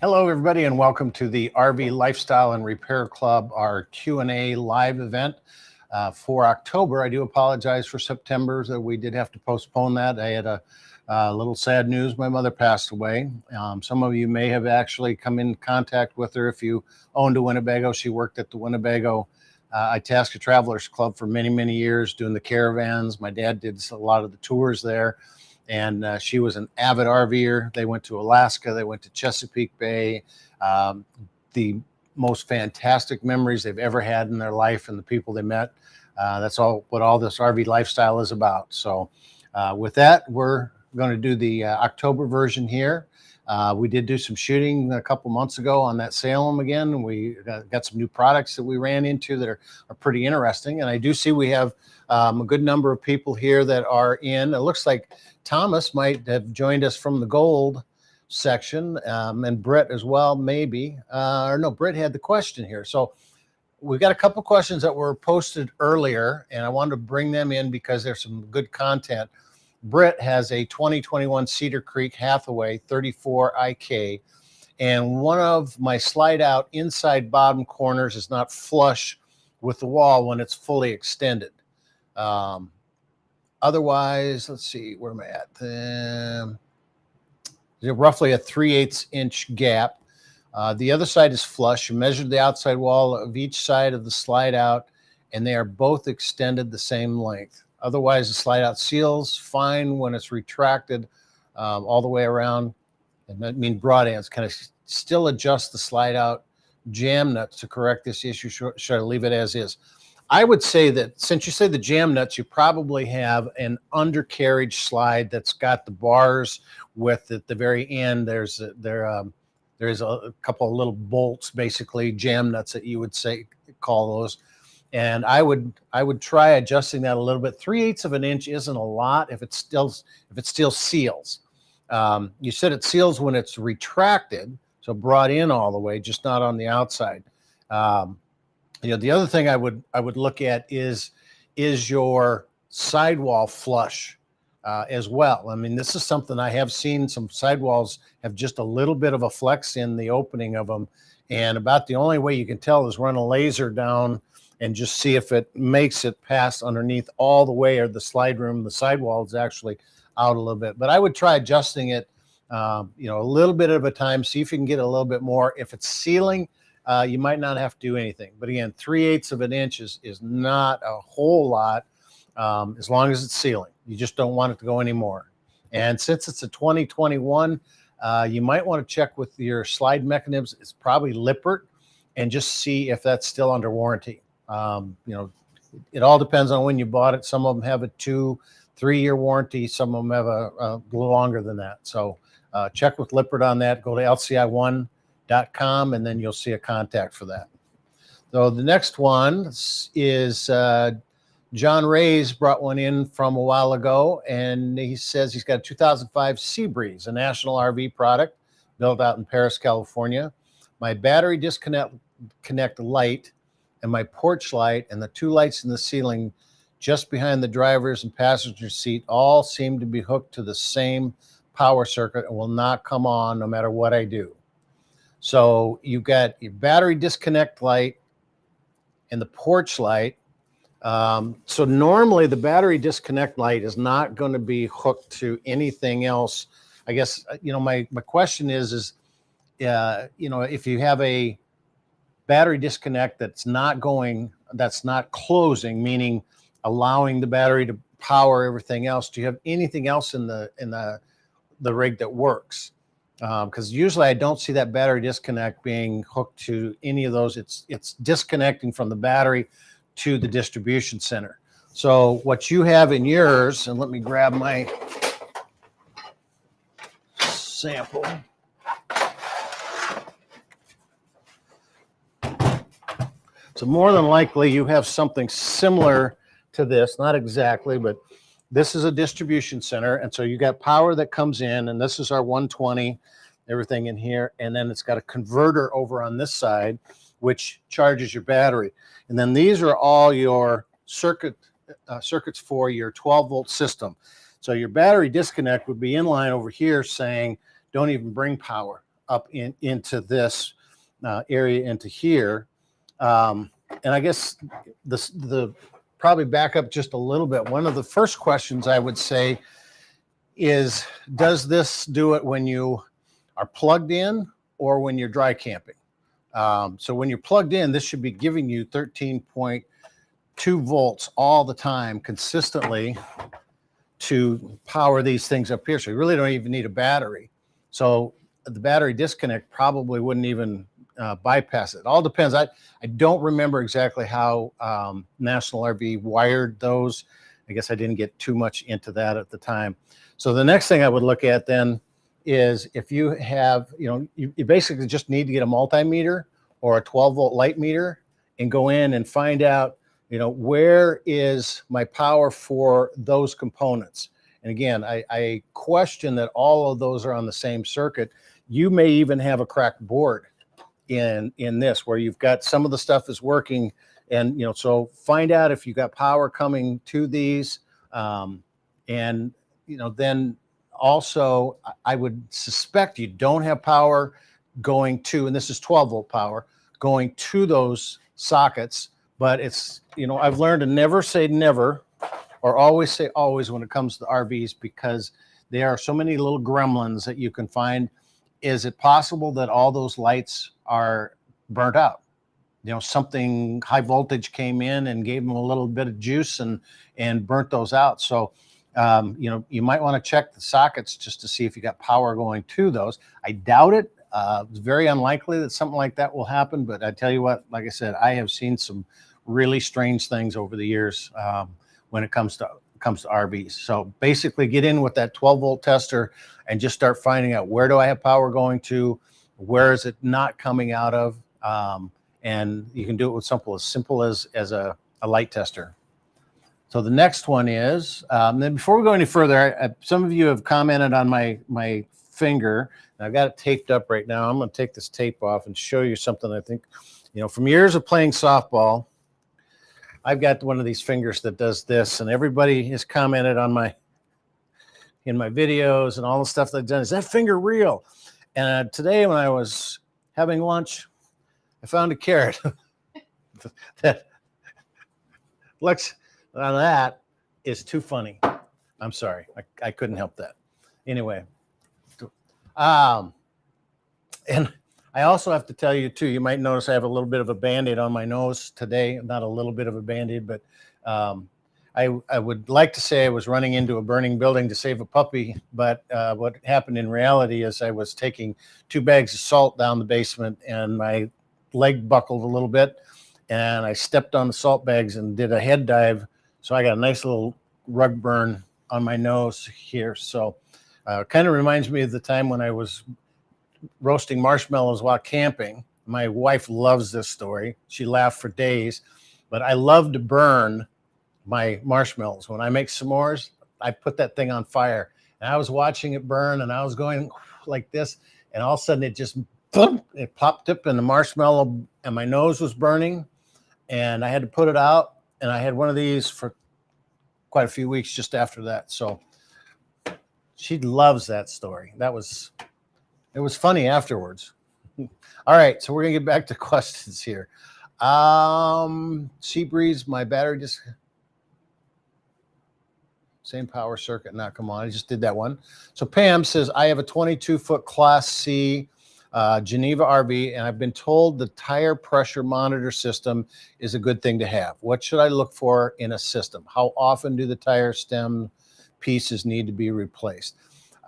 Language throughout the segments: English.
Hello, everybody, and welcome to the RV Lifestyle and Repair Club, our Q&A live event for October. I do apologize for September, that we did have to postpone that. I had a little sad news. My mother passed away. Some of you may have actually come in contact with her if you owned a Winnebago. She worked at the Winnebago Itasca Travelers Club for many, many years doing the caravans. My dad did a lot of the tours there. And she was an avid RVer. They went to Alaska. They went to Chesapeake Bay. The most fantastic memories they've ever had in their life and the people they met. That's all what all this RV lifestyle is about. So with that, we're going to do the October version here. We did do some shooting a couple months ago on that Salem again. We got some new products that we ran into that are pretty interesting. And I do see we have a good number of people here that are in. It looks like Thomas might have joined us from the gold section, and Brett as well, maybe. Or no, Brett had the question here. So we've got a couple questions that were posted earlier, and I wanted to bring them in because there's some good content. Brett has a 2021 Cedar Creek Hathaway 34 IK, and one of my slide out inside bottom corners is not flush with the wall when it's fully extended. Otherwise, let's see, where am I at? There's roughly a 3/8 inch gap. The other side is flush. You measured the outside wall of each side of the slide out, and they are both extended the same length. Otherwise, the slide out seals fine when it's retracted all the way around. And I mean broad ends. Can I still adjust the slide out jam nuts to correct this issue? Should I leave it as is? I would say that since you say the jam nuts, you probably have an undercarriage slide that's got the bars with at the very end. There's a couple of little bolts, basically jam nuts that you would call those. And I would try adjusting that a little bit. 3/8 of an inch isn't a lot if it still seals. You said it seals when it's retracted, so brought in all the way, just not on the outside. The other thing I would look at is your sidewall flush as well. I mean, this is something I have seen. Some sidewalls have just a little bit of a flex in the opening of them, and about the only way you can tell is run a laser down and just see if it makes it past underneath all the way, or the slide room, the sidewall is actually out a little bit. But I would try adjusting it, a little bit at a time, see if you can get a little bit more. If it's sealing, you might not have to do anything. But again, 3/8 of an inch is not a whole lot as long as it's sealing. You just don't want it to go anymore. And since it's a 2021, you might want to check with your slide mechanisms. It's probably Lippert, and just see if that's still under warranty. It all depends on when you bought it. Some of them have a 2-3 year warranty. Some of them have a little longer than that. So check with Lippert on that. Go to lci1.com, and then you'll see a contact for that. So the next one is John Ray's brought one in from a while ago, and he says he's got a 2005 Seabreeze, a National RV product built out in Paris, California. My battery disconnect light and my porch light and the 2 lights in the ceiling just behind the driver's and passenger seat all seem to be hooked to the same power circuit and will not come on no matter what I do. So you've got your battery disconnect light and the porch light. So normally the battery disconnect light is not going to be hooked to anything else. I guess, my question is if you have a battery disconnect that's not closing, meaning allowing the battery to power everything else, do you have anything else in the rig that works? Because usually I don't see that battery disconnect being hooked to any of those. It's disconnecting from the battery to the distribution center. So what you have in yours, and let me grab my sample. So more than likely you have something similar to this, not exactly, but this is a distribution center. And so you got power that comes in, and this is our 120, everything in here. And then it's got a converter over on this side, which charges your battery. And then these are all your circuits for your 12-volt system. So your battery disconnect would be in line over here saying, don't even bring power. up into this area into here. And I guess the probably back up just a little bit. One of the first questions I would say is, does this do it when you are plugged in or when you're dry camping? So when you're plugged in, this should be giving you 13.2 volts all the time consistently to power these things up here. So you really don't even need a battery. So the battery disconnect probably wouldn't even bypass it. It all depends. I don't remember exactly how National RV wired those. I guess I didn't get too much into that at the time. So the next thing I would look at then is if you have, you basically just need to get a multimeter or a 12 volt light meter and go in and find out, where is my power for those components? And again, I question that all of those are on the same circuit. You may even have a cracked board in this where you've got some of the stuff is working, and so find out if you got power coming to these, and then also I would suspect you don't have power going to, and this is 12 volt power going to those sockets, but it's I've learned to never say never or always say always when it comes to RVs, because there are so many little gremlins that you can find. Is it possible that all those lights are burnt out? Something high voltage came in and gave them a little bit of juice and burnt those out. So, you might want to check the sockets just to see if you got power going to those. I doubt it. It's very unlikely that something like that will happen. But I tell you what, like I said, I have seen some really strange things over the years when it comes to RVs. So basically get in with that 12 volt tester and just start finding out, where do I have power going to? Where is it not coming out of? And you can do it with simple as a light tester. So the next one is, then before we go any further, some of you have commented on my finger. And I've got it taped up right now. I'm going to take this tape off and show you something I think, from years of playing softball, I've got one of these fingers that does this, and everybody has commented on in my videos and all the stuff that I've done. Is that finger real? And today when I was having lunch, I found a carrot that looks, that is too funny. I'm sorry. I couldn't help that. Anyway. And I also have to tell you too, you might notice I have a little bit of a Band-Aid on my nose today. Not a little bit of a Band-Aid, but I would like to say I was running into a burning building to save a puppy. But what happened in reality is I was taking 2 bags of salt down the basement, and my leg buckled a little bit, and I stepped on the salt bags and did a head dive. So I got a nice little rug burn on my nose here. So kind of reminds me of the time when I was roasting marshmallows while camping. My wife loves this story. She laughed for days, but I love to burn my marshmallows. When I make s'mores, I put that thing on fire, and I was watching it burn, and I was going like this, and all of a sudden it just, boom, it popped up in the marshmallow, and my nose was burning, and I had to put it out, and I had one of these for quite a few weeks just after that. So she loves that story. It was funny afterwards. All right, so we're gonna get back to questions here. Seabreeze, my battery just same power circuit. Now, come on, I just did that one. So Pam says, I have a 22-foot Class C Geneva RV, and I've been told the tire pressure monitor system is a good thing to have. What should I look for in a system? How often do the tire stem pieces need to be replaced?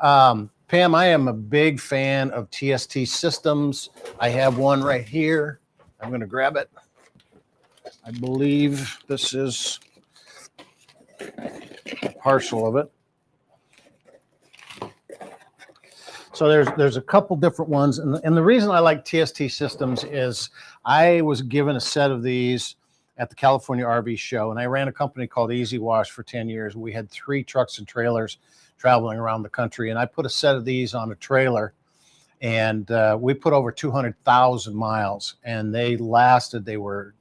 Pam, I am a big fan of TST Systems. I have one right here. I'm going to grab it. I believe this is a partial of it. So there's a couple different ones. And the reason I like TST Systems is I was given a set of these at the California RV show, and I ran a company called Easy Wash for 10 years. We had 3 trucks and trailers traveling around the country, and I put a set of these on a trailer, and we put over 200,000 miles, and they lasted. They were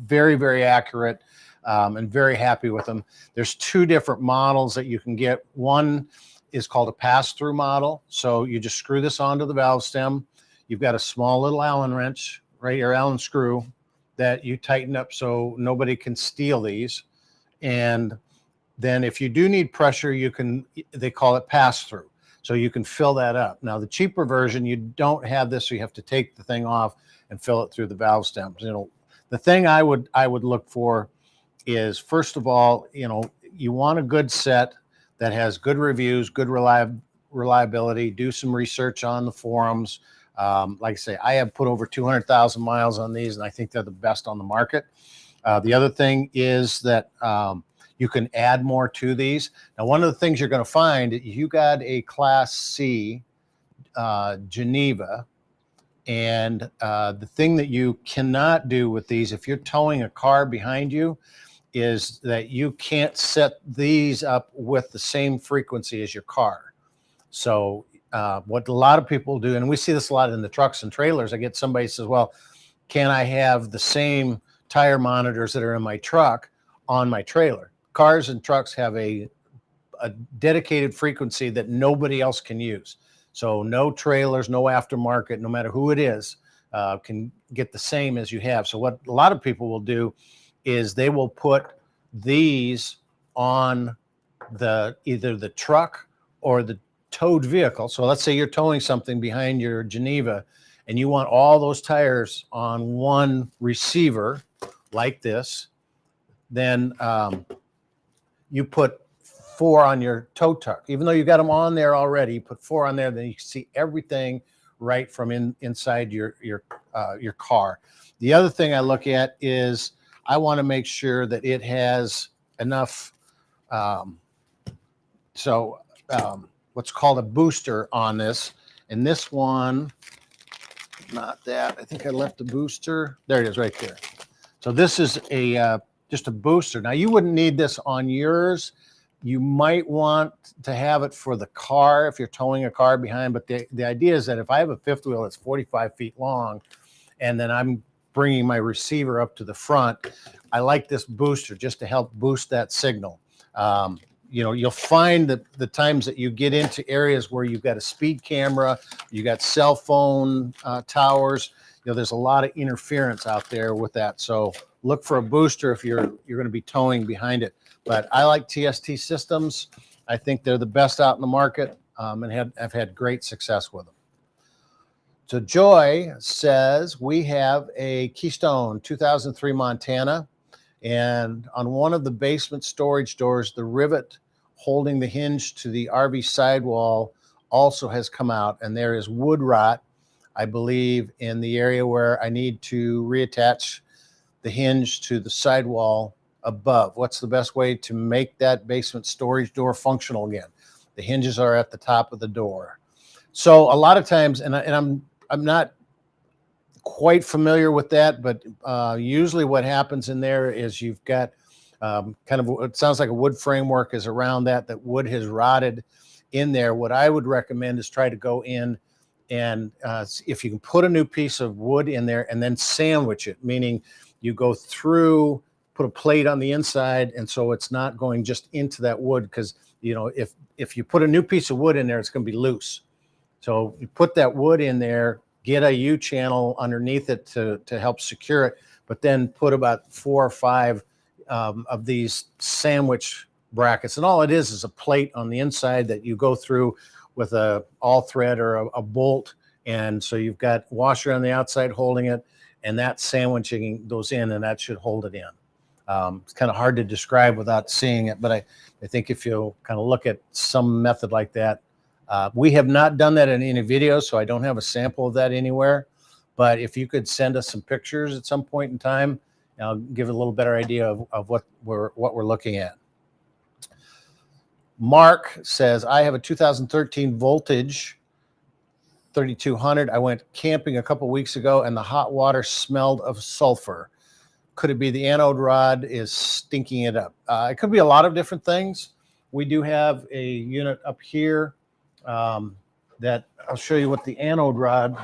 very, very accurate, and very happy with them. There's 2 different models that you can get. One is called a pass-through model. So you just screw this onto the valve stem. You've got a small little Allen wrench, right, or Allen screw that you tighten up so nobody can steal these. And then if you do need pressure, you can, they call it pass-through. So you can fill that up. Now the cheaper version, you don't have this, so you have to take the thing off and fill it through the valve stems. You know, the thing I would look for is, first of all, you know, you want a good set that has good reviews, good reliability. Do some research on the forums. Like I say, I have put over 200,000 miles on these, and I think they're the best on the market. The other thing is that you can add more to these. Now, one of the things you're going to find, you got a Class C Geneva, and the thing that you cannot do with these, if you're towing a car behind you, is that you can't set these up with the same frequency as your car. So what a lot of people do, and we see this a lot in the trucks and trailers, I get somebody says, well, can I have the same tire monitors that are in my truck on my trailer? Cars and trucks have a dedicated frequency that nobody else can use. So no trailers, no aftermarket, no matter who it is, can get the same as you have. So what a lot of people will do is they will put these on either the truck or the towed vehicle. So let's say you're towing something behind your Geneva and you want all those tires on one receiver like this, then you put 4 on your tow truck. Even though you got them on there already, you put 4 on there, then you can see everything right from inside your car. The other thing I look at is I want to make sure that it has enough, what's called a booster on this. And this one, not that, I think I left the booster. There it is right there. So this is just a booster. Now you wouldn't need this on yours. You might want to have it for the car if you're towing a car behind. But the idea is that if I have a fifth wheel that's 45 feet long, and then I'm bringing my receiver up to the front, I like this booster just to help boost that signal. You know, you'll find that the times that you get into areas where you've got a speed camera, you got cell phone towers, you know, there's a lot of interference out there with that. So look for a booster if you're going to be towing behind it. But I like TST Systems. I think they're the best out in the market, and I've had great success with them. So Joy says, we have a Keystone 2003 Montana, and on one of the basement storage doors, the rivet holding the hinge to the RV sidewall also has come out, and there is wood rot, I believe, in the area where I need to reattach the hinge to the sidewall above. What's the best way to make that basement storage door functional again? The hinges are at the top of the door. So a lot of times, and I'm not quite familiar with that, but usually what happens in there is you've got kind of, it sounds like a wood framework is around that wood has rotted in there. What I would recommend is try to go in and if you can put a new piece of wood in there and then sandwich it, meaning you go through, put a plate on the inside, and so it's not going just into that wood, because, you know, if you put a new piece of wood in there, it's going to be loose. So you put that wood in there, get a U-channel underneath it to help secure it, but then put about 4 or 5 of these sandwich brackets. And all it is a plate on the inside that you go through with a all thread or a bolt. And so you've got washer on the outside holding it, and that sandwiching goes in, and that should hold it in. It's kind of hard to describe without seeing it, but I think if you kind of look at some method like that, we have not done that in any videos, so I don't have a sample of that anywhere. But if you could send us some pictures at some point in time, I'll give a little better idea of what we're looking at. Mark says, I have a 2013 Voltage 3200. I went camping a couple weeks ago, and the hot water smelled of sulfur. Could it be the anode rod is stinking it up? It could be a lot of different things. We do have a unit up here that I'll show you what the anode rod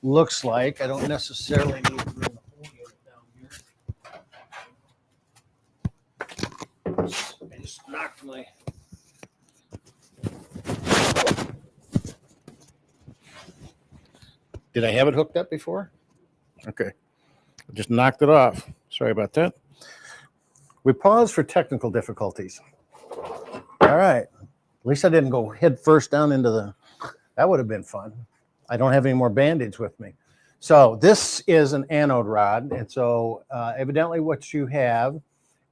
looks like. I don't necessarily need to bring the whole unit down here. I just knocked my Did I have it hooked up before? Okay. I just knocked it off. Sorry about that. We paused for technical difficulties. All right. At least I didn't go head first down into the, that would have been fun. I don't have any more Band-Aids with me. So this is an anode rod. And so evidently what you have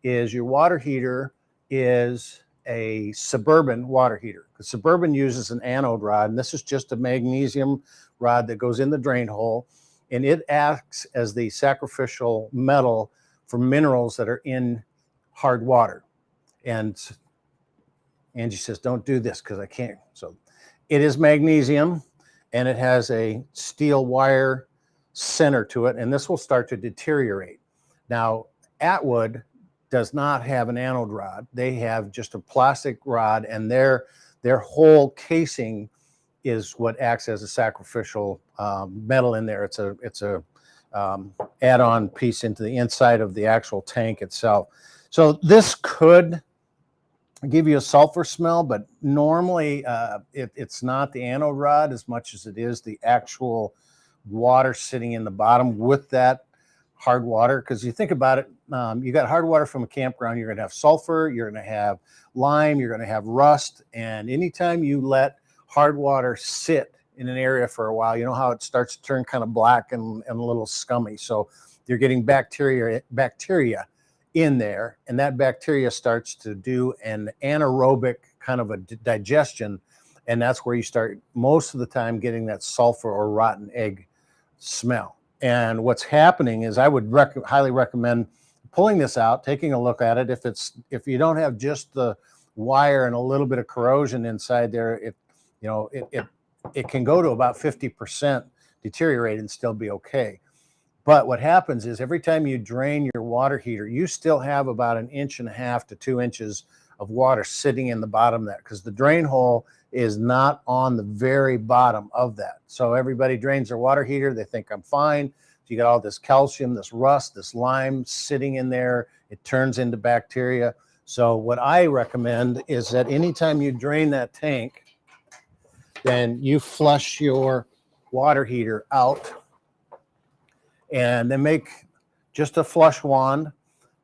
is your water heater is a Suburban water heater. The Suburban uses an anode rod, and this is just a magnesium rod that goes in the drain hole, and it acts as the sacrificial metal for minerals that are in hard water. And Angie says, don't do this because I can't. So it is magnesium, and it has a steel wire center to it, and this will start to deteriorate. Now, Atwood does not have an anode rod. They have just a plastic rod, and their whole casing is what acts as a sacrificial metal in there. It's a add-on piece into the inside of the actual tank itself. So this could give you a sulfur smell, but normally it's not the anode rod as much as it is the actual water sitting in the bottom with that hard water. Because you think about it, you got hard water from a campground, you're going to have sulfur, you're going to have lime, you're going to have rust. And anytime you let hard water sit in an area for a while, you know how it starts to turn kind of black and a little scummy. So you're getting bacteria in there, and that bacteria starts to do an anaerobic kind of a digestion, and that's where you start most of the time getting that sulfur or rotten egg smell. And what's happening is I would highly recommend pulling this out, taking a look at it. If you don't have just the wire and a little bit of corrosion inside there, it can go to about 50% deteriorate and still be okay. But what happens is every time you drain your water heater, you still have about 1.5 inches to 2 inches of water sitting in the bottom of that, because the drain hole is not on the very bottom of that. So everybody drains their water heater. They think I'm fine. You got all this calcium, this rust, this lime sitting in there. It turns into bacteria. So what I recommend is that anytime you drain that tank, then you flush your water heater out, and then make just a flush wand.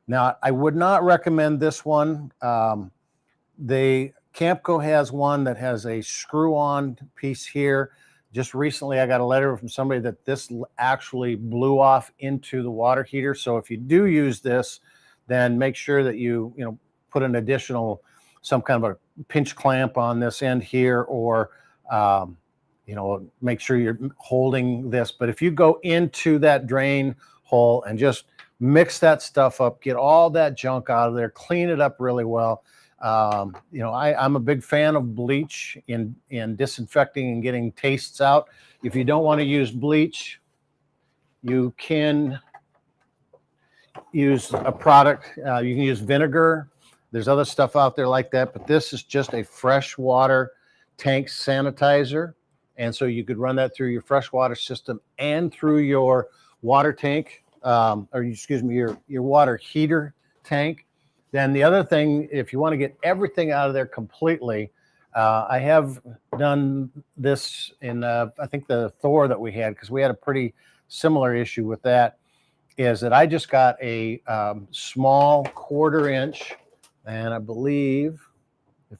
Now, I would not recommend this one. The Campco has one that has a screw-on piece here. Just recently, I got a letter from somebody that this actually blew off into the water heater. So if you do use this, then make sure that you put an additional, some kind of a pinch clamp on this end here, or make sure you're holding this. But if you go into that drain hole and just mix that stuff up, get all that junk out of there, clean it up really well. I'm a big fan of bleach in disinfecting and getting tastes out. If you don't want to use bleach, you can use a product. You can use vinegar. There's other stuff out there like that, but this is just a freshwater tank sanitizer. And so you could run that through your freshwater system and through your water tank, your water heater tank. Then the other thing, if you want to get everything out of there completely, I have done this in, I think the Thor that we had, because we had a pretty similar issue with that, is that I just got a small 1/4 inch, and I believe,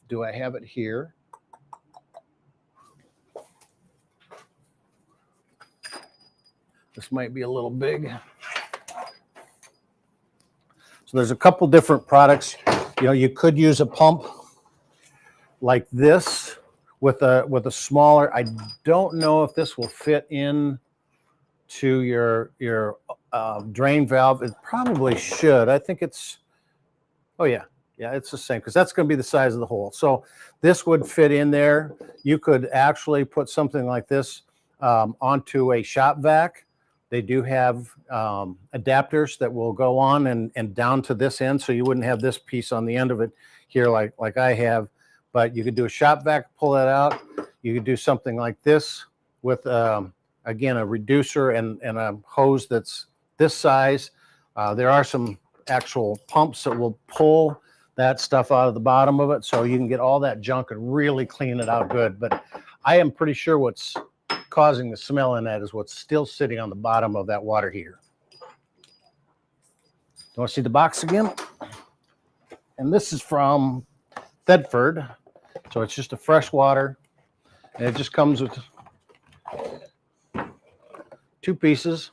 do I have it here? This might be a little big. So there's a couple different products. You could use a pump like this with a smaller. I don't know if this will fit in to your drain valve. It probably should. I think it's. Oh yeah, it's the same, because that's going to be the size of the hole. So this would fit in there. You could actually put something like this onto a shop vac. They do have adapters that will go on and down to this end, so you wouldn't have this piece on the end of it here like I have. But you could do a shop vac, pull that out. You could do something like this with, again, a reducer and a hose that's this size. There are some actual pumps that will pull that stuff out of the bottom of it, so you can get all that junk and really clean it out good. But I am pretty sure what's causing the smell in that is what's still sitting on the bottom of that water heater. You want to see the box again? And this is from Thetford. So it's just a fresh water. And it just comes with 2 pieces.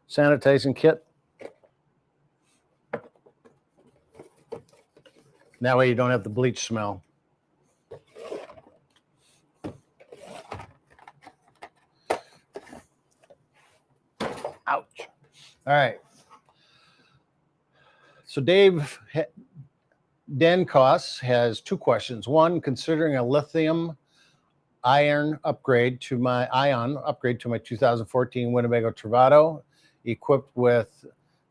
Sanitizing kit. That way you don't have the bleach smell. Ouch. All right. So Dave Denkos has 2 questions. One, considering a lithium ion upgrade to my 2014 Winnebago Travato, equipped with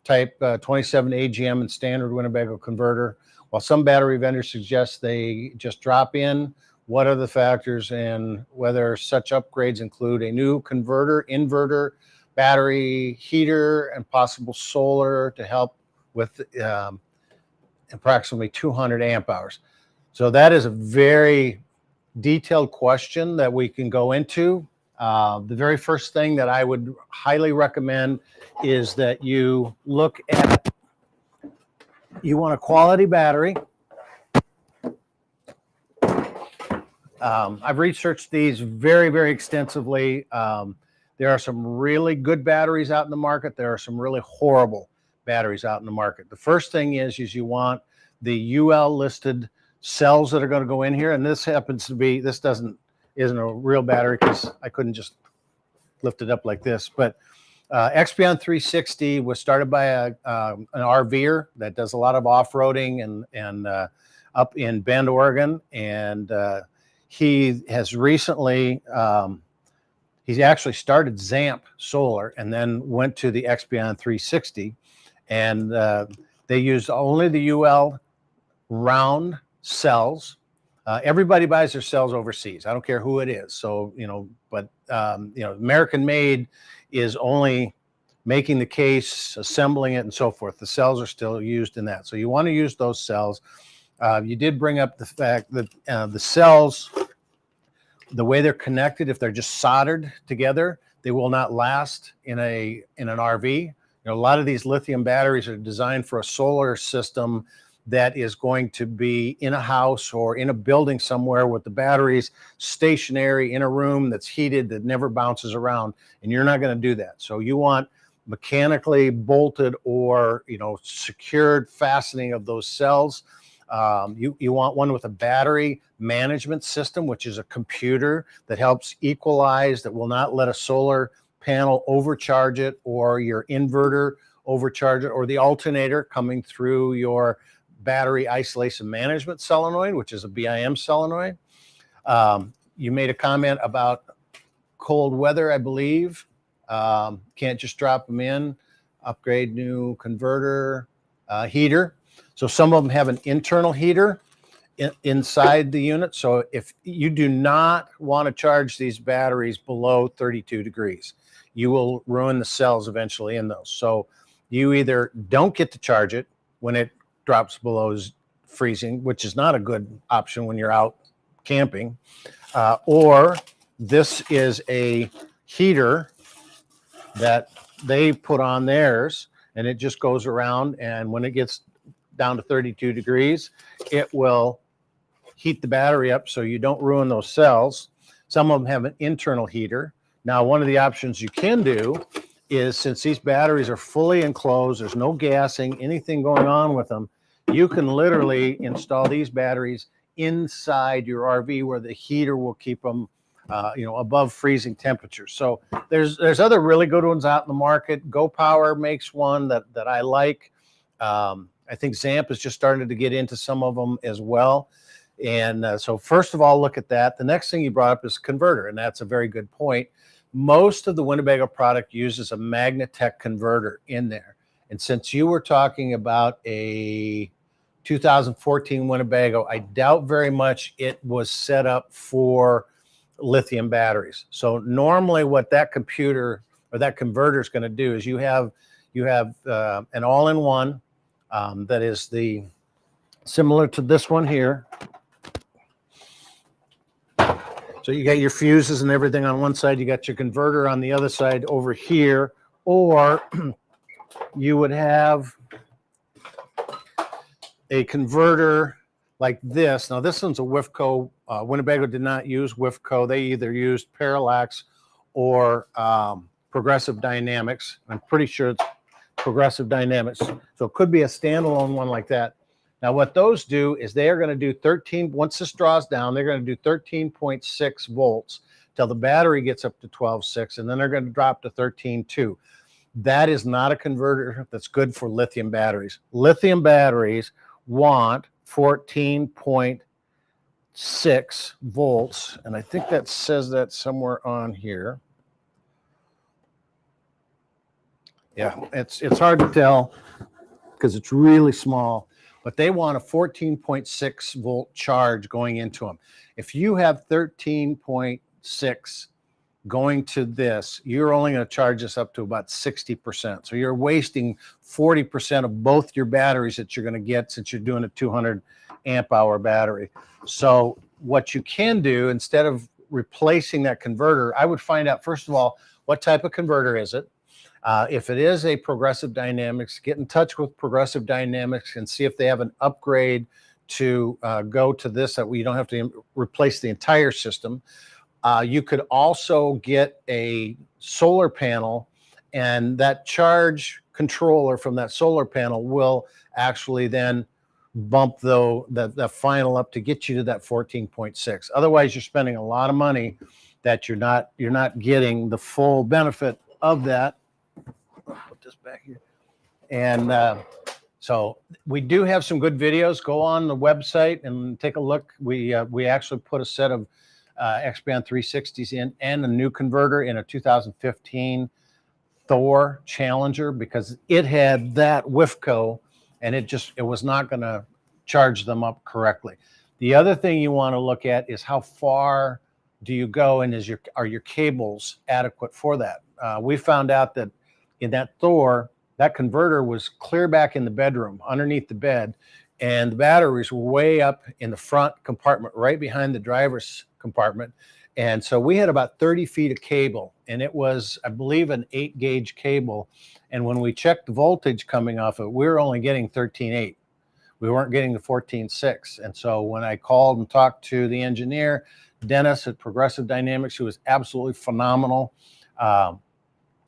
type 27 AGM and standard Winnebago converter. While some battery vendors suggest they just drop in, what are the factors and whether such upgrades include a new converter, inverter, battery, heater, and possible solar to help with approximately 200 amp hours. So that is a very detailed question that we can go into. The very first thing that I would highly recommend is that you look at, you want a quality battery. I've researched these very, very extensively. There are some really good batteries out in the market. There are some really horrible batteries out in the market. The first thing is you want the UL listed cells that are going to go in here. And this happens to be, this isn't a real battery because I couldn't just lift it up like this. But Expion 360 was started by an RVer that does a lot of off-roading and up in Bend, Oregon. And he has recently, he's actually started ZAMP Solar and then went to the Expion 360. And they used only the UL round cells. Everybody buys their cells overseas. I don't care who it is. So, but, American made is only making the case, assembling it, and so forth. The cells are still used in that. So you want to use those cells. You did bring up the fact that the cells, the way they're connected, if they're just soldered together, they will not last in an RV. A lot of these lithium batteries are designed for a solar system that is going to be in a house or in a building somewhere with the batteries stationary in a room that's heated, that never bounces around, and you're not going to do that. So you want mechanically bolted or secured fastening of those cells. You want one with a battery management system, which is a computer that helps equalize, that will not let a solar panel overcharge it, or your inverter overcharge it, or the alternator coming through your battery isolation management solenoid, which is a BIM solenoid. You made a comment about cold weather, I believe. Can't just drop them in, upgrade new converter, heater. So some of them have an internal heater inside the unit. So if you do not want to charge these batteries below 32 degrees, you will ruin the cells eventually in those. So you either don't get to charge it when it drops below freezing, which is not a good option when you're out camping, or this is a heater that they put on theirs, and it just goes around, and when it gets down to 32 degrees, it will heat the battery up so you don't ruin those cells. Some of them have an internal heater. Now, one of the options you can do is, since these batteries are fully enclosed, there's no gassing, anything going on with them, you can literally install these batteries inside your RV where the heater will keep them above freezing temperatures. So there's other really good ones out in the market. Go Power makes one that I like. I think ZAMP is just starting to get into some of them as well. And so first of all, look at that. The next thing you brought up is converter, and that's a very good point. Most of the Winnebago product uses a Magnatech converter in there. And since you were talking about a 2014 Winnebago, I doubt very much it was set up for lithium batteries. So normally what that computer or that converter is going to do is you have an all-in-one that is similar to this one here. So you got your fuses and everything on one side, you got your converter on the other side over here, or you would have a converter like this. Now this one's a WIFCO. Winnebago did not use WIFCO. They either used Parallax or Progressive Dynamics. I'm pretty sure it's Progressive Dynamics. So it could be a standalone one like that. Now what those do is they are going to do 13, once this draws down, they're going to do 13.6 volts till the battery gets up to 12.6, and then they're going to drop to 13.2. That is not a converter that's good for lithium batteries. Lithium batteries want 14.6 volts, and I think that says that somewhere on here. Yeah, it's hard to tell because it's really small, but they want a 14.6 volt charge going into them. If you have 13.6 going to this, you're only going to charge this up to about 60%. So you're wasting 40% of both your batteries that you're going to get, since you're doing a 200 amp hour battery. So what you can do, instead of replacing that converter, I would find out, first of all, what type of converter is it? If it is a Progressive Dynamics, get in touch with Progressive Dynamics and see if they have an upgrade to go to this, that you don't have to replace the entire system. You could also get a solar panel, and that charge controller from that solar panel will actually then bump the final up to get you to that 14.6. Otherwise, you're spending a lot of money that you're not getting the full benefit of that. Put this back here. And so we do have some good videos. Go on the website and take a look. We actually put a set of X-Band 360s in, and a new converter in a 2015 Thor Challenger, because it had that WIFCO, and it was not going to charge them up correctly. The other thing you want to look at is how far do you go, and are your cables adequate for that? We found out that in that Thor, that converter was clear back in the bedroom underneath the bed, and the batteries were way up in the front compartment right behind the driver's compartment. And so we had about 30 feet of cable, and it was, I believe, an 8-gauge cable. And when we checked the voltage coming off it, we were only getting 13.8. We weren't getting the 14.6. And so when I called and talked to the engineer, Dennis at Progressive Dynamics, who was absolutely phenomenal,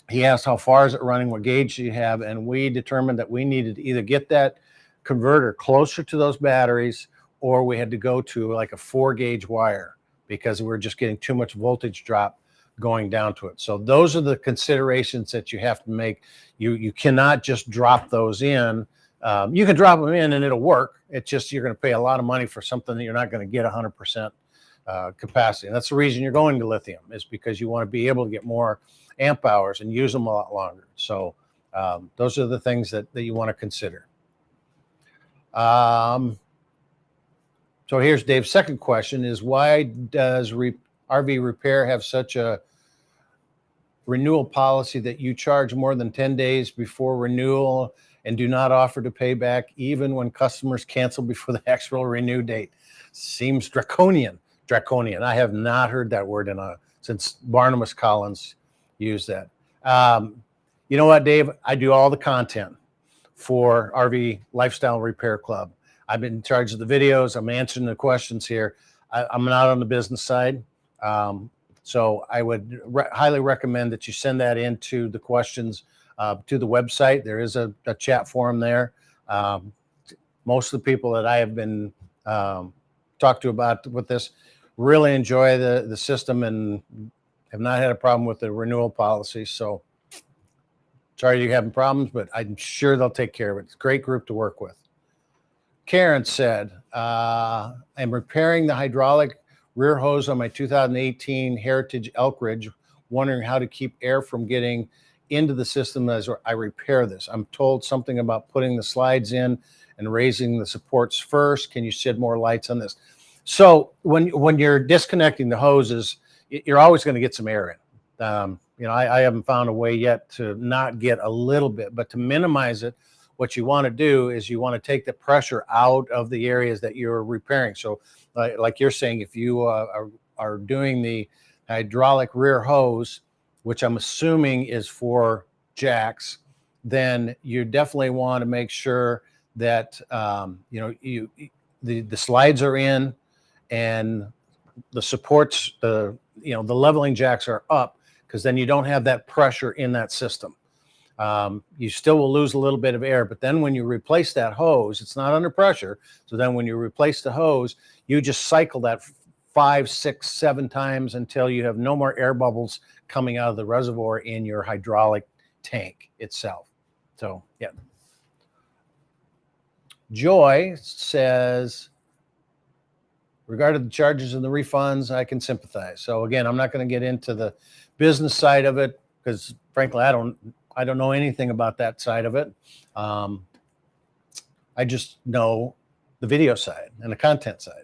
he asked, how far is it running? What gauge do you have? And we determined that we needed to either get that converter closer to those batteries, or we had to go to like a 4-gauge wire, because we're just getting too much voltage drop going down to it. So those are the considerations that you have to make. You cannot just drop those in. You can drop them in and it'll work. It's just you're going to pay a lot of money for something that you're not going to get 100% capacity. And that's the reason you're going to lithium, is because you want to be able to get more amp hours and use them a lot longer. So those are the things that you want to consider. So here's Dave's second question is, why does RV Repair have such a renewal policy that you charge more than 10 days before renewal and do not offer to pay back even when customers cancel before the actual renew date? Seems draconian. Draconian. I have not heard that word since Barnabas Collins used that. You know what, Dave? I do all the content for RV Lifestyle Repair Club. I've been in charge of the videos. I'm answering the questions here. I'm not on the business side. So I would highly recommend that you send that into the questions to the website. There is a chat forum there. Most of the people that I have been talked to about with this really enjoy the system and have not had a problem with the renewal policy. So sorry you're having problems, but I'm sure they'll take care of it. It's a great group to work with. Karen said, I'm repairing the hydraulic rear hose on my 2018 Heritage Elkridge, wondering how to keep air from getting into the system as I repair this. I'm told something about putting the slides in and raising the supports first. Can you shed more lights on this? So when you're disconnecting the hoses, you're always going to get some air in. I haven't found a way yet to not get a little bit, but to minimize it, what you want to do is you want to take the pressure out of the areas that you're repairing. So like you're saying, if you are are doing the hydraulic rear hose, which I'm assuming is for jacks, then you definitely want to make sure that the slides are in and the supports, the leveling jacks are up, because then you don't have that pressure in that system. You still will lose a little bit of air, but then when you replace that hose, it's not under pressure. So then when you replace the hose, you just cycle that 5, 6, 7 times until you have no more air bubbles coming out of the reservoir in your hydraulic tank itself. So, yeah. Joy says, regarding the charges and the refunds, I can sympathize. So again, I'm not going to get into the business side of it, because frankly, I don't know anything about that side of it. I just know the video side and the content side.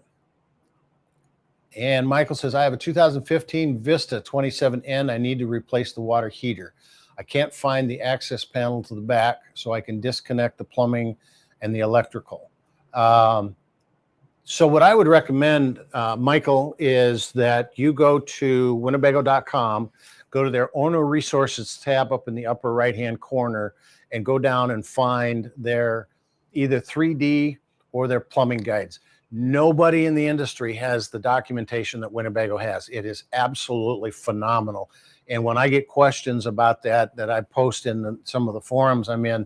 And Michael says, I have a 2015 Vista 27N. I need to replace the water heater. I can't find the access panel to the back, so I can disconnect the plumbing and the electrical. So what I would recommend, Michael, is that you go to Winnebago.com, go to their owner resources tab up in the upper right-hand corner, and go down and find their either 3D or their plumbing guides. Nobody in the industry has the documentation that Winnebago has. It is absolutely phenomenal. And when I get questions about that I post in some of the forums I'm in,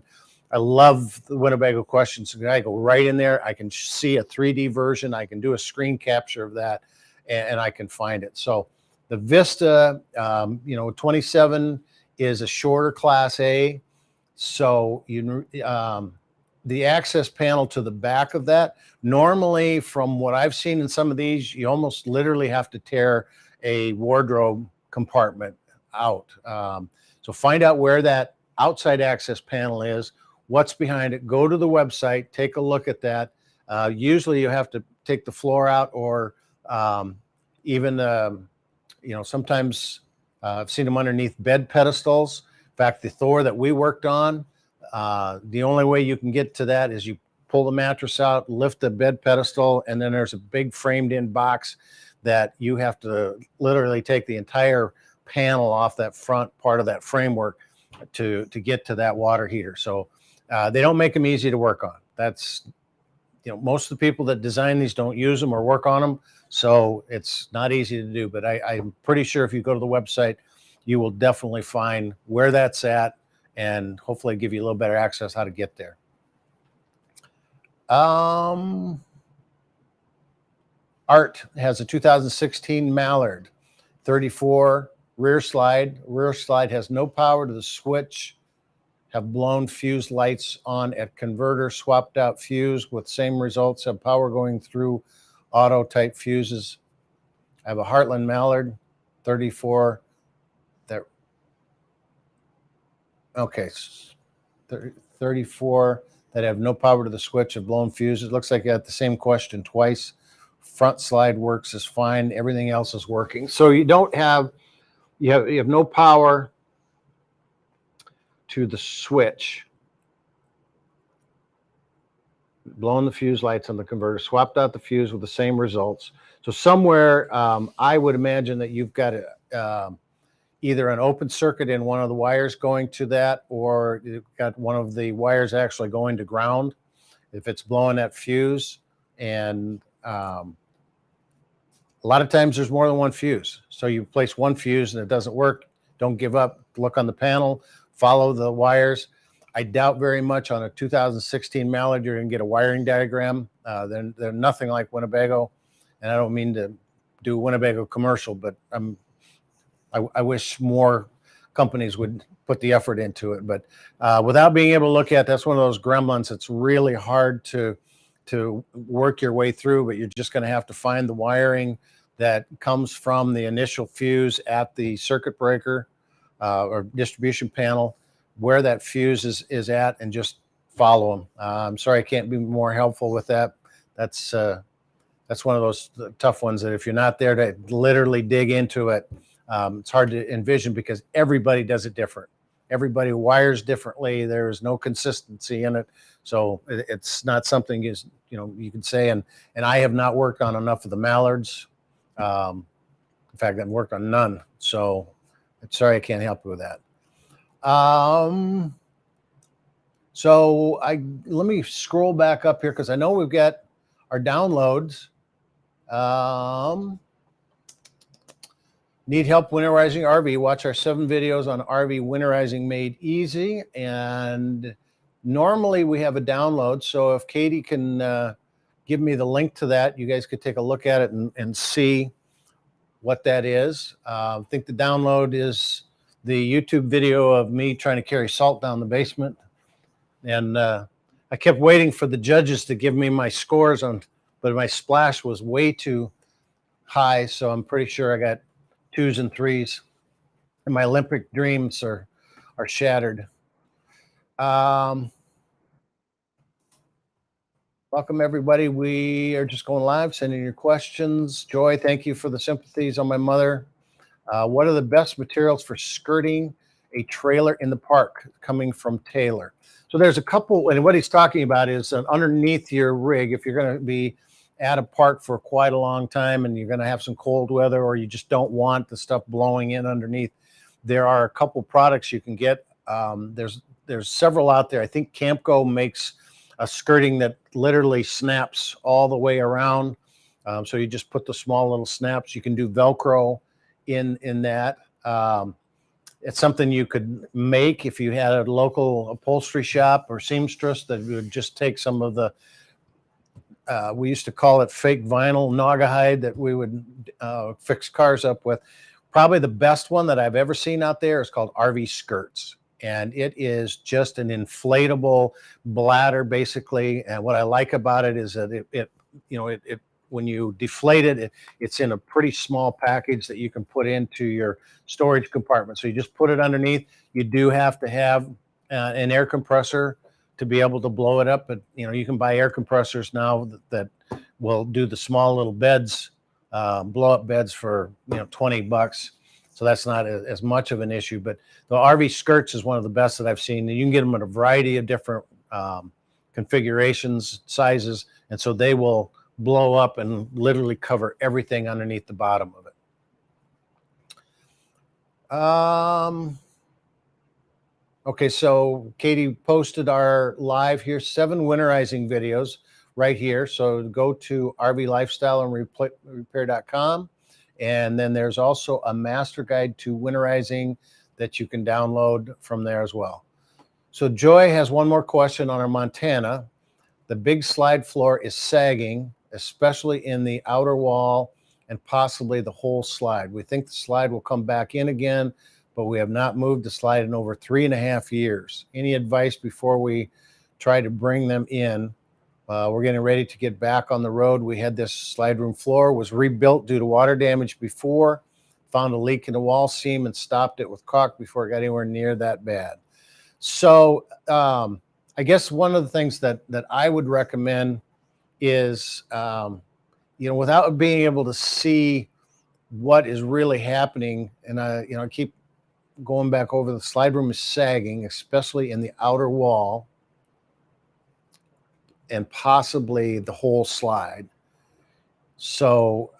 I love the Winnebago questions. I go right in there. I can see a 3D version. I can do a screen capture of that, and I can find it. So the Vista, 27 is a shorter Class A. So the access panel to the back of that, normally from what I've seen in some of these, you almost literally have to tear a wardrobe compartment out. So find out where that outside access panel is, what's behind it, go to the website, take a look at that. Usually you have to take the floor out, or even, sometimes I've seen them underneath bed pedestals. In fact, the Thor that we worked on, the only way you can get to that is you pull the mattress out, lift the bed pedestal, and then there's a big framed in box that you have to literally take the entire panel off that front part of that framework to get to that water heater. So they don't make them easy to work on. That's, most of the people that design these don't use them or work on them. So it's not easy to do, but I'm pretty sure if you go to the website, you will definitely find where that's at, and hopefully give you a little better access how to get there. Art has a 2016 Mallard 34 rear slide. Rear slide has no power to the switch, have blown fuse lights on at converter, swapped out fuse with same results, have power going through auto type fuses. I have a Heartland Mallard 34 okay, 34 that have no power to the switch, have blown fuses. It looks like you got the same question twice. Front slide works is fine. Everything else is working. So you have no power to the switch. Blown the fuse lights on the converter, swapped out the fuse with the same results. So somewhere, I would imagine that you've got either an open circuit in one of the wires going to that, or you've got one of the wires actually going to ground if it's blowing that fuse. And a lot of times there's more than one fuse. So you place one fuse and it doesn't work, don't give up. Look on the panel, follow the wires. I doubt very much on a 2016 Mallard you're going to get a wiring diagram. They're nothing like Winnebago. And I don't mean to do Winnebago commercial, but I wish more companies would put the effort into it. But without being able to look at, that's one of those gremlins that's really hard to work your way through, but you're just going to have to find the wiring that comes from the initial fuse at the circuit breaker or distribution panel, where that fuse is at, and just follow them. I'm sorry I can't be more helpful with that. That's one of those tough ones that if you're not there to literally dig into it, it's hard to envision, because everybody does it different. Everybody wires differently. There is no consistency in it. So it's not something you can say, and I have not worked on enough of the Mallards. In fact, I've worked on none. So I'm sorry I can't help you with that. So let me scroll back up here because I know we've got our downloads. Need help winterizing RV? Watch our 7 videos on RV winterizing made easy. And normally we have a download. So if Katie can give me the link to that, you guys could take a look at it and see what that is. I think the download is the YouTube video of me trying to carry salt down the basement. And I kept waiting for the judges to give me my scores but my splash was way too high. So I'm pretty sure I got 2s and 3s, and my Olympic dreams are shattered. Welcome everybody. We are just going live, sending your questions. Joy, thank you for the sympathies on my mother. What are the best materials for skirting a trailer in the park? Coming from Taylor. So there's a couple, and what he's talking about is underneath your rig, if you're going to be at a park for quite a long time and you're going to have some cold weather, or you just don't want the stuff blowing in underneath, there are a couple products you can get. There's several out there. I think Campco makes a skirting that literally snaps all the way around. So you just put the small little snaps. You can do Velcro in that. It's something you could make if you had a local upholstery shop or seamstress that would just take some of the we used to call it fake vinyl naugahyde that we would fix cars up with. Probably the best one that I've ever seen out there is called RV Skirts. And it is just an inflatable bladder, basically. And what I like about it is that it when you deflate it, it's in a pretty small package that you can put into your storage compartment. So you just put it underneath. You do have to have an air compressor to be able to blow it up, but you can buy air compressors now that will do the small little beds, blow up beds for $20. So that's not as much of an issue. But the RV Skirts is one of the best that I've seen, and you can get them in a variety of different configurations, sizes, and so they will blow up and literally cover everything underneath the bottom of it. Okay, so Katie posted our live here, 7 winterizing videos right here. So go to rvlifestyleandrepair.com. And then there's also a master guide to winterizing that you can download from there as well. So Joy has one more question on our Montana. The big slide floor is sagging, especially in the outer wall and possibly the whole slide. We think the slide will come back in again, but we have not moved the slide in over 3.5 years. Any advice before we try to bring them in? We're getting ready to get back on the road. We had this slide room floor, was rebuilt due to water damage before, found a leak in the wall seam and stopped it with caulk before it got anywhere near that bad. So I guess one of the things that I would recommend is, without being able to see what is really happening, and I keep going back over, the slide room is sagging, especially in the outer wall and possibly the whole slide. So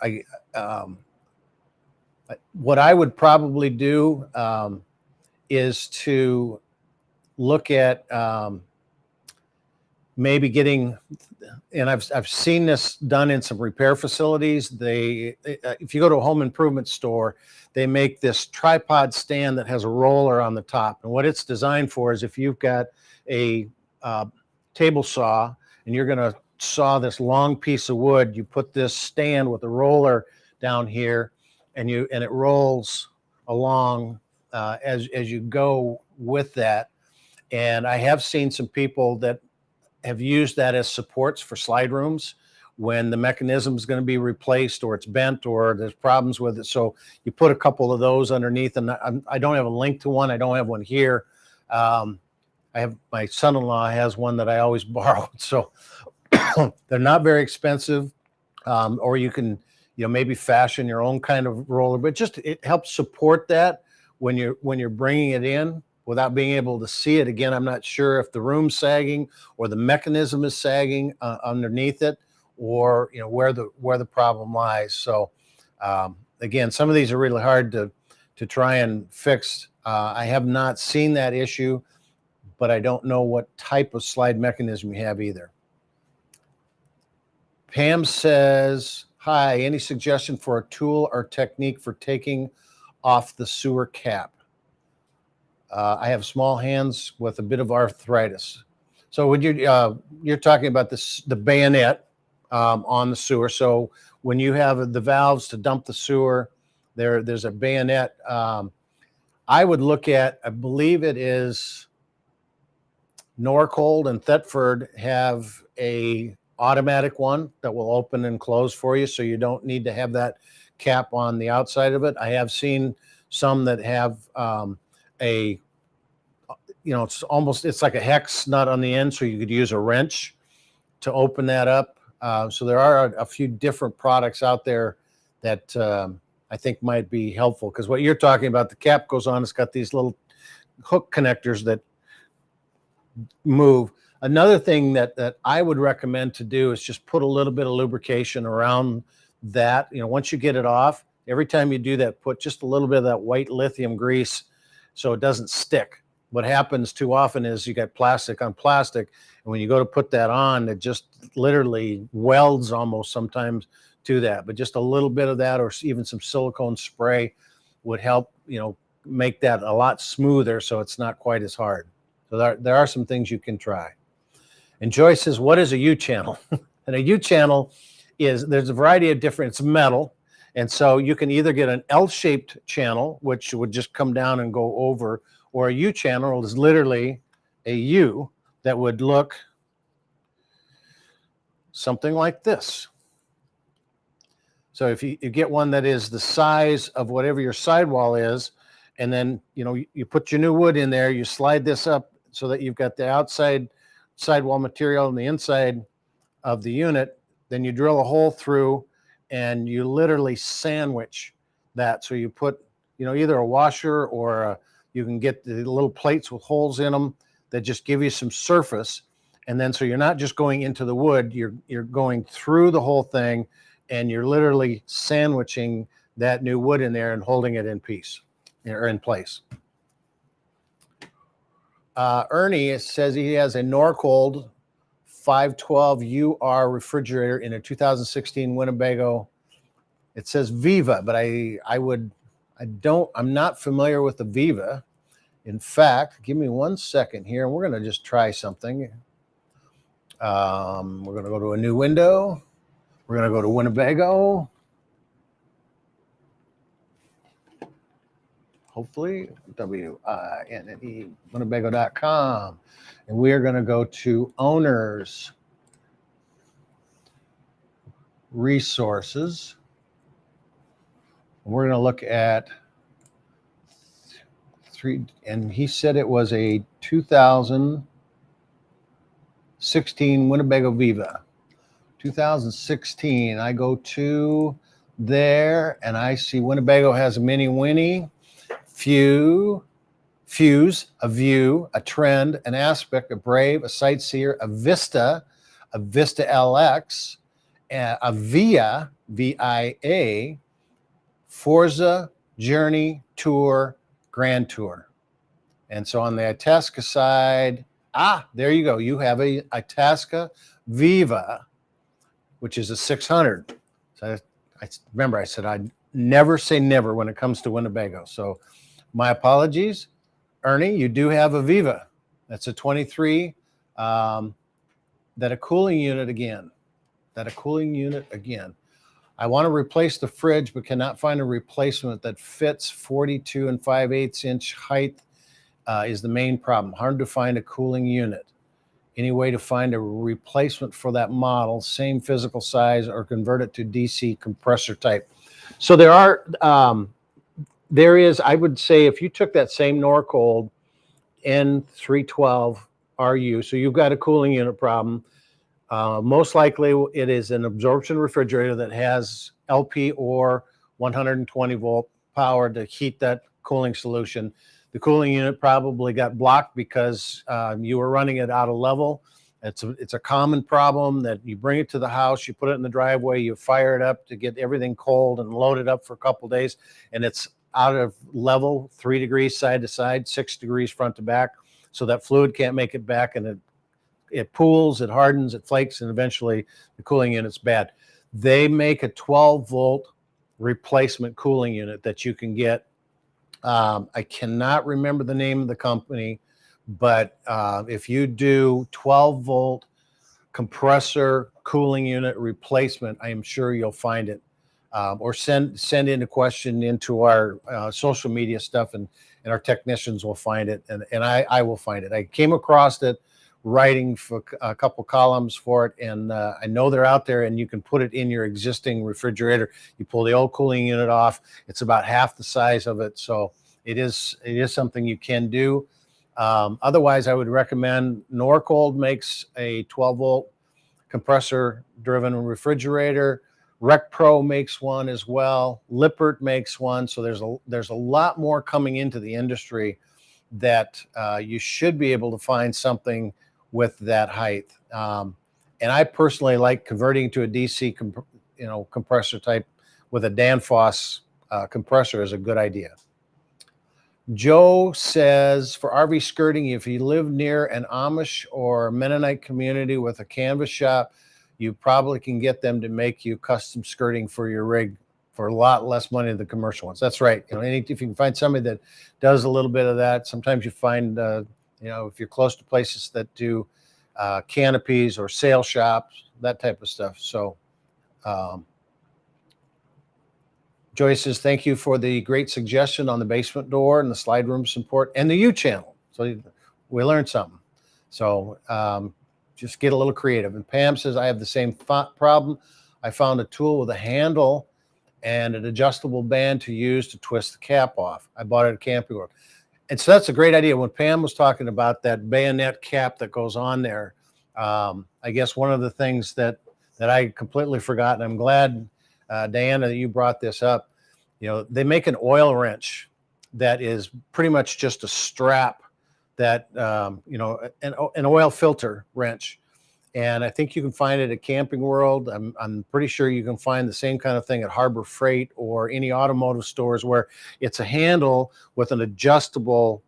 what I would probably do is to look at maybe getting, and I've seen this done in some repair facilities. If you go to a home improvement store, they make this tripod stand that has a roller on the top. And what it's designed for is if you've got a table saw and you're going to saw this long piece of wood, you put this stand with a roller down here, and it rolls along as you go with that. And I have seen some people that have used that as supports for slide rooms when the mechanism is going to be replaced or it's bent or there's problems with it. So you put a couple of those underneath, and I don't have a link to one. I don't have one here. I have, my son-in-law has one that I always borrow. So they're not very expensive, or you can, maybe fashion your own kind of roller, but just, it helps support that when you're bringing it in without being able to see it. Again, I'm not sure if the room's sagging or the mechanism is sagging underneath it, or where the problem lies. So again, some of these are really hard to try and fix. I have not seen that issue, but I don't know what type of slide mechanism you have either. Pam says, hi, any suggestion for a tool or technique for taking off the sewer cap? I have small hands with a bit of arthritis. So when you're talking about the bayonet on the sewer. So when you have the valves to dump the sewer, there's a bayonet. I would look at, I believe it is Norcold and Thetford have a automatic one that will open and close for you, so you don't need to have that cap on the outside of it. I have seen some that have it's like a hex nut on the end, so you could use a wrench to open that up. So there are a few different products out there that I think might be helpful, because what you're talking about, the cap goes on, it's got these little hook connectors that move. Another thing that I would recommend to do is just put a little bit of lubrication around that. Once you get it off, every time you do that, put just a little bit of that white lithium grease so it doesn't stick. What happens too often is you got plastic on plastic, and when you go to put that on, it just literally welds almost sometimes to that. But just a little bit of that, or even some silicone spray, would help, make that a lot smoother so it's not quite as hard. So there are some things you can try. And Joyce says, what is a U-channel? And a U-channel there's a variety of different, it's metal. And so you can either get an L-shaped channel, which would just come down and go over, or a U-channel is literally a U that would look something like this. So if you get one that is the size of whatever your sidewall is, and then you put your new wood in there, you slide this up so that you've got the outside sidewall material and the inside of the unit, then you drill a hole through and you literally sandwich that. So you put either a washer or you can get the little plates with holes in them that just give you some surface. And then so you're not just going into the wood, you're going through the whole thing, and you're literally sandwiching that new wood in there and holding it in place. Ernie says he has a Norcold 512 UR refrigerator in a 2016 Winnebago. It says Viva, but I'm not familiar with the Viva. In fact, give me 1 second here, and we're going to just try something. We're going to go to a new window. We're going to go to Winnebago. Hopefully, WINNE, Winnebago.com. And we are going to go to Owners, Resources. And we're going to look at and he said it was a 2016 Winnebago Viva. 2016, I go to there and I see Winnebago has a Mini Winnie, Fuse, a View, a Trend, an Aspect, a Brave, a Sightseer, a Vista LX, a Via, VIA, Forza, Journey, Tour, Grand Tour. And so on the Itasca side, there you go. You have a Itasca Viva, which is a 600. So I remember I said I'd never say never when it comes to Winnebago. So my apologies. Ernie, you do have a Viva. That's a 23. That a cooling unit again. I want to replace the fridge, but cannot find a replacement that fits 42 and 5/8 inch height is the main problem. Hard to find a cooling unit. Any way to find a replacement for that model, same physical size, or convert it to DC compressor type? So there is, I would say, if you took that same Norcold N312 RU, so you've got a cooling unit problem. Most likely it is an absorption refrigerator that has LP or 120 volt power to heat that cooling solution. The cooling unit probably got blocked because you were running it out of level, It's a common problem that you bring it to the house, you put it in the driveway, you fire it up to get everything cold and load it up for a couple days, and it's out of level, 3 degrees side to side, 6 degrees front to back, so that fluid can't make it back, and it pools, it hardens, it flakes, and eventually the cooling unit's bad. They make a 12-volt replacement cooling unit that you can get. I cannot remember the name of the company, but if you do 12-volt compressor cooling unit replacement, I am sure you'll find it. Or send in a question into our social media stuff, and our technicians will find it, and I will find it. I came across it writing for a couple columns for it, and I know they're out there, and you can put it in your existing refrigerator. You pull the old cooling unit off, it's about half the size of it, so it is something you can do. Otherwise, I would recommend Norcold makes a 12-volt compressor-driven refrigerator. RecPro makes one as well. Lippert makes one. So there's a lot more coming into the industry that you should be able to find something with that height. And I personally like converting to a DC compressor type with a Danfoss compressor is a good idea. Joe says, for RV skirting, if you live near an Amish or Mennonite community with a canvas shop, you probably can get them to make you custom skirting for your rig for a lot less money than the commercial ones. That's right. If you can find somebody that does a little bit of that, sometimes you find, if you're close to places that do canopies or sail shops, that type of stuff. So, Joy says, thank you for the great suggestion on the basement door and the slide room support and the U channel. So we learned something. So just get a little creative. And Pam says, I have the same problem. I found a tool with a handle and an adjustable band to use to twist the cap off. I bought it at Camping World. And so that's a great idea. When Pam was talking about that bayonet cap that goes on there, I guess one of the things that I completely forgot, and I'm glad, Diana, that you brought this up. They make an oil wrench that is pretty much just a strap that, an oil filter wrench. And I think you can find it at Camping World. I'm pretty sure you can find the same kind of thing at Harbor Freight or any automotive stores, where it's a handle with an adjustable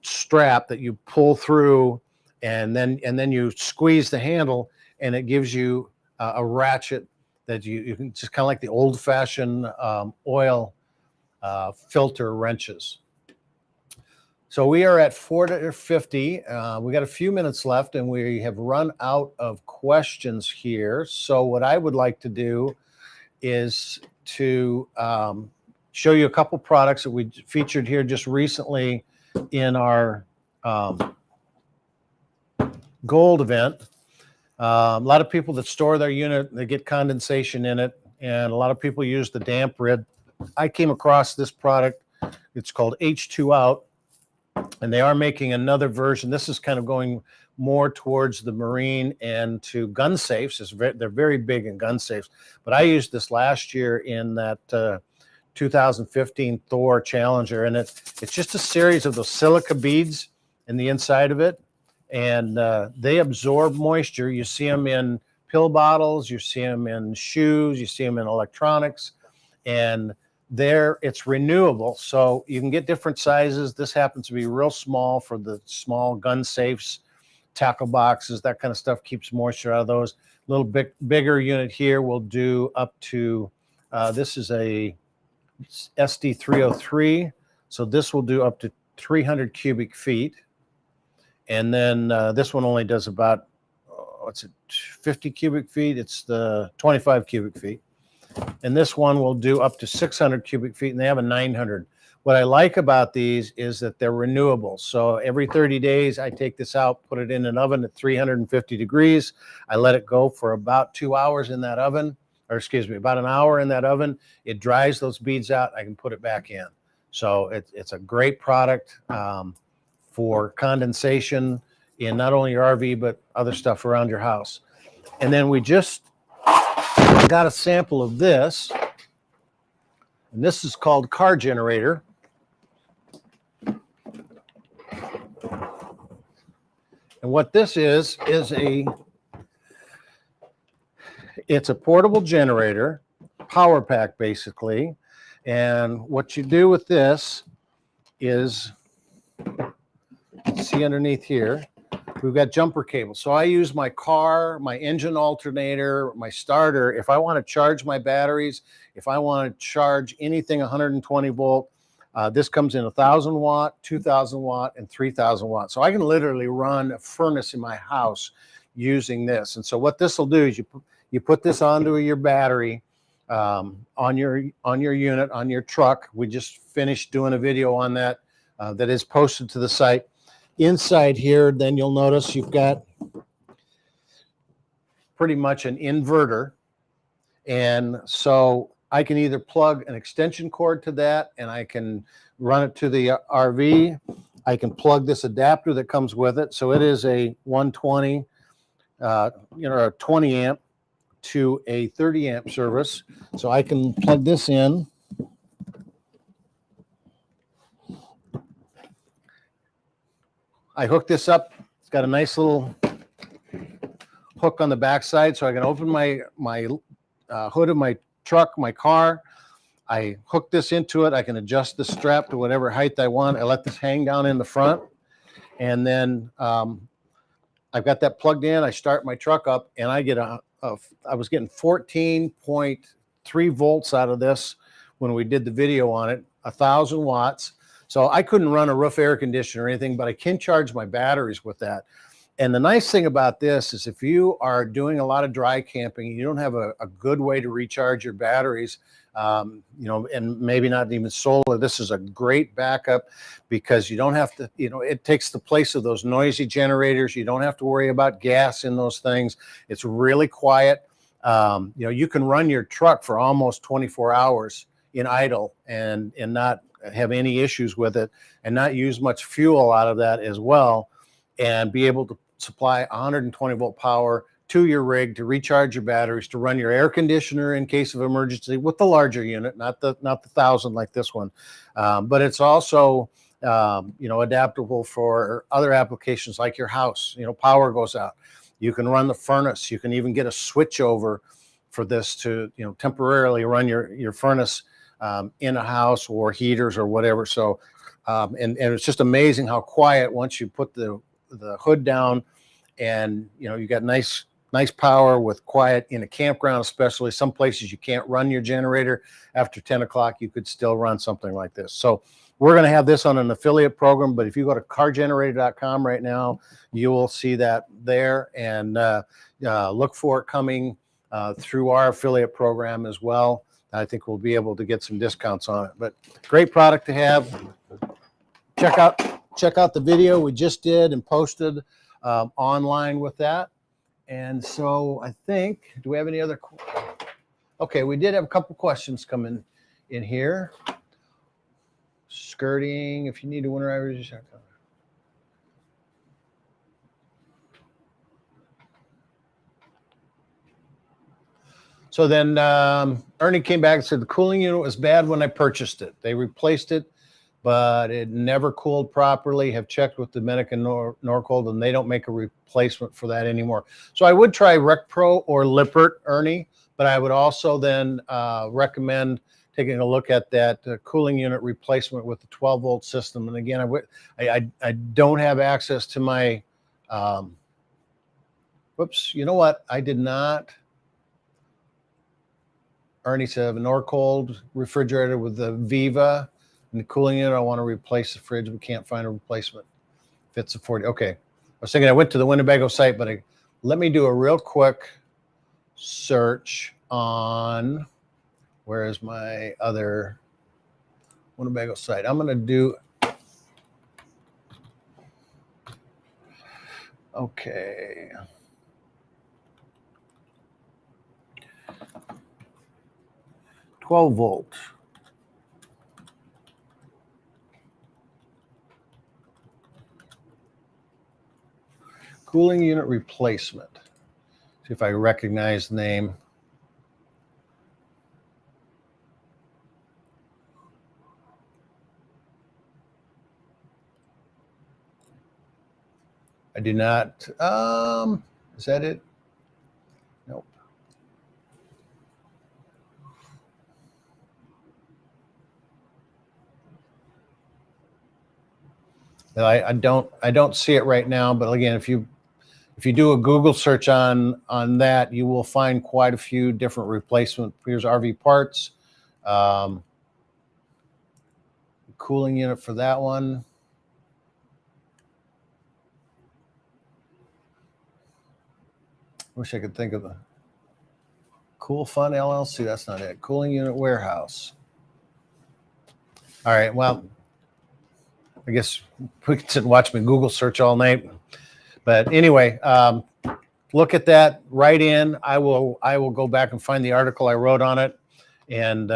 strap that you pull through, and then you squeeze the handle, and it gives you a ratchet that you can, just kind of like the old-fashioned oil filter wrenches. So we are at 4:50. We got a few minutes left, and we have run out of questions here. So what I would like to do is to show you a couple products that we featured here just recently in our gold event. A lot of people that store their unit, they get condensation in it, and a lot of people use the damp rid. I came across this product. It's called H2 Out, and they are making another version. This is kind of going more towards the marine and to gun safes. They're very big in gun safes, but I used this last year in that 2015 Thor Challenger, and it's just a series of those silica beads in the inside of it. And they absorb moisture. You see them in pill bottles, you see them in shoes, you see them in electronics, and it's renewable. So you can get different sizes. This happens to be real small for the small gun safes, tackle boxes, that kind of stuff, keeps moisture out of those. A little bit bigger unit here will do up to, this is a SD303. So this will do up to 300 cubic feet. And then this one only does about, 50 cubic feet. It's the 25 cubic feet. And this one will do up to 600 cubic feet, and they have a 900. What I like about these is that they're renewable. So every 30 days, I take this out, put it in an oven at 350 degrees. I let it go for about 2 hours in that oven, or excuse me, about an hour in that oven. It dries those beads out. I can put it back in. So it's a great product for condensation in not only your RV, but other stuff around your house. And then we just got a sample of this, and this is called Car Generator. And what this is it's a portable generator, power pack basically. And what you do with this is, see underneath here, we've got jumper cables. So I use my car, my engine alternator, my starter. If I want to charge my batteries, if I want to charge anything 120 volt, this comes in 1,000 watt, 2,000 watt, and 3,000 watt. So I can literally run a furnace in my house using this. And so what this will do is you put this onto your battery on your unit, on your truck. We just finished doing a video on that that is posted to the site. Inside here, then you'll notice you've got pretty much an inverter. And so I can either plug an extension cord to that and I can run it to the RV. I can plug this adapter that comes with it. So it is a 120, a 20 amp to a 30 amp service. So I can plug this in. I hook this up. It's got a nice little hook on the backside, so I can open my hood of my truck, my car. I hook this into it. I can adjust the strap to whatever height I want. I let this hang down in the front, and then I've got that plugged in. I start my truck up, and I get I was getting 14.3 volts out of this when we did the video on it, 1,000 watts. So I couldn't run a roof air conditioner or anything, but I can charge my batteries with that. And the nice thing about this is if you are doing a lot of dry camping, you don't have a good way to recharge your batteries, and maybe not even solar, this is a great backup because you don't have to, it takes the place of those noisy generators. You don't have to worry about gas in those things. It's really quiet. You can run your truck for almost 24 hours in idle and not have any issues with it and not use much fuel out of that as well, and be able to supply 120 volt power to your rig to recharge your batteries, to run your air conditioner in case of emergency with the larger unit, not the 1,000 like this one. But it's also adaptable for other applications like your house. Power goes out, you can run the furnace. You can even get a switch over for this to temporarily run your furnace in a house, or heaters or whatever. So and it's just amazing how quiet once you put the hood down, and you got nice power with quiet in a campground, especially some places you can't run your generator after 10 o'clock. You could still run something like this. So we're going to have this on an affiliate program, but if you go to cargenerator.com right now, you will see that there, and look for it coming through our affiliate program as well. I think we'll be able to get some discounts on it, but great product to have. Check out the video we just did and posted online with that. And so I think, do we have any other? Okay, we did have a couple questions coming in here. Skirting, if you need a winterizer. So then Ernie came back and said the cooling unit was bad when I purchased it. They replaced it, but it never cooled properly. Have checked with Domenica and Norcold, and they don't make a replacement for that anymore. So I would try RecPro or Lippert, Ernie, but I would also then recommend taking a look at that cooling unit replacement with the 12 volt system. And again, I don't have access to my, whoops, you know what? I did not. Ernie said a Norcold refrigerator with the Viva and the cooling unit. I want to replace the fridge. We can't find a replacement. Fits the 40. Okay. I was thinking I went to the Winnebago site, but let me do a real quick search on, where is my other Winnebago site? I'm going to do, okay. $12 volt. Cooling unit replacement. See if I recognize the name. I do not. Is that it? Nope. No, I don't see it right now. But again, if you do a Google search on that, you will find quite a few different replacement. Here's RV parts, cooling unit for that one. Wish I could think of the Cool Fun LLC. That's not it. Cooling unit warehouse. All right. Well, I guess we can sit and watch me Google search all night. But anyway, look at that. Write in. I will go back and find the article I wrote on it, and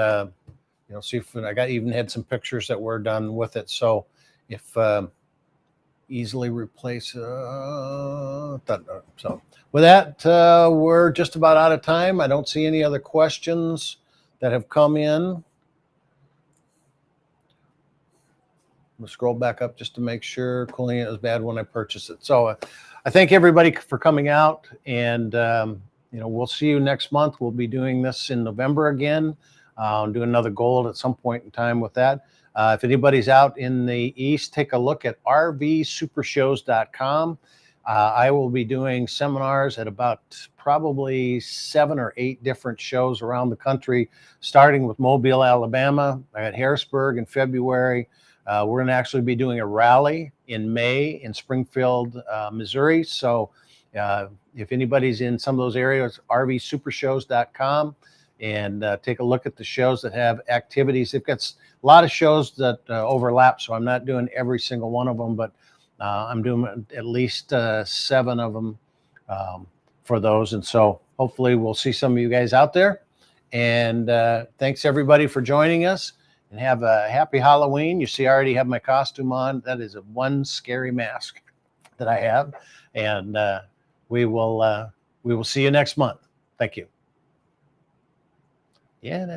see if I even had some pictures that were done with it. So if easily replace. So with that, we're just about out of time. I don't see any other questions that have come in. We'll scroll back up just to make sure cooling it was bad when I purchased it. So I thank everybody for coming out, and we'll see you next month. We'll be doing this in November again. Do another gold at some point in time with that. If anybody's out in the East, take a look at rvsupershows.com. I will be doing seminars at about probably 7 or 8 different shows around the country, starting with Mobile, Alabama. I got Harrisburg in February. We're going to actually be doing a rally in May in Springfield, Missouri. So if anybody's in some of those areas, rvsupershows.com, and take a look at the shows that have activities. They've got a lot of shows that overlap, so I'm not doing every single one of them, but I'm doing at least 7 of them for those. And so hopefully we'll see some of you guys out there. And thanks everybody for joining us, and have a happy Halloween. You see, I already have my costume on. That is one scary mask that I have. And we will see you next month. Thank you. Yeah, that